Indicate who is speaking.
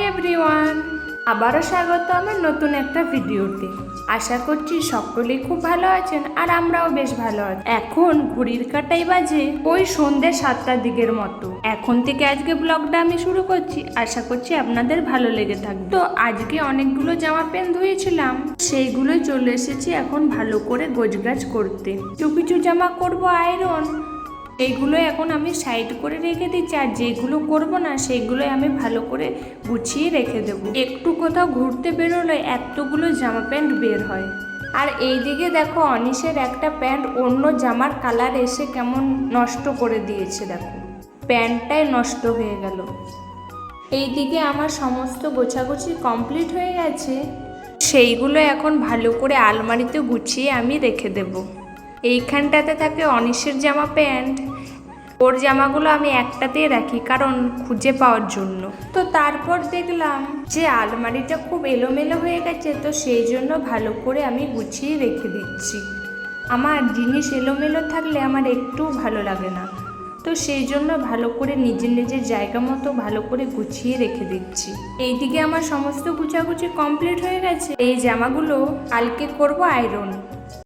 Speaker 1: Everyone, আবারও স্বাগত আমার নতুন একটা ভিডিওতে। আশা করছি সকলেই খুব ভালো আছেন আর আমরাও বেশ ভালো আছি। এখন ঘড়ির কাঁটায় বাজে ওই সন্ধ্যে 7টার দিকের মতো। এখন থেকে আজকে ব্লগটা আমি শুরু করছি। আশা করছি আপনাদের ভালো লেগে থাকবে। তো আজকে অনেকগুলো জামা প্যান্ট ধুয়েছিলাম, সেইগুলোই চলে এসেছি এখন ভালো করে গোছগাছ করতে। কিছু জামা করব আয়রন, এইগুলো এখন আমি সাইড করে রেখে দিচ্ছি, আর যেগুলো করব না সেগুলো আমি ভালো করে গুছিয়ে রেখে দেবো। একটু কোথাও ঘুরতে বেরোলে এতগুলো জামা প্যান্ট বের হয়। আর এইদিকে দেখো, অনিশের একটা প্যান্ট অন্য জামার কালার এসে কেমন নষ্ট করে দিয়েছে, দেখো প্যান্টটাই নষ্ট হয়ে গেল। এইদিকে আমার সমস্ত গোছাগুছি কমপ্লিট হয়ে গেছে, সেইগুলো এখন ভালো করে আলমারিতে গুছিয়ে আমি রেখে দেবো। এইখানটাতে থাকে অনিশের জামা প্যান্ট, ওর জামাগুলো আমি একটাতেই রাখি কারণ খুঁজে পাওয়ার জন্য। তো তারপর দেখলাম যে আলমারিটা খুব এলোমেলো হয়ে গেছে, তো সেই জন্য ভালো করে আমি গুছিয়ে রেখে দিচ্ছি। আমার জিনিস এলোমেলো থাকলে আমার একটুও ভালো লাগে না, তো সেই জন্য ভালো করে নিজের নিজের জায়গা মতো ভালো করে গুছিয়ে রেখে দিচ্ছি। এইদিকে আমার সমস্ত গুছাগুছি কমপ্লিট হয়ে গেছে। এই জামাগুলো কালকে করব আয়রন।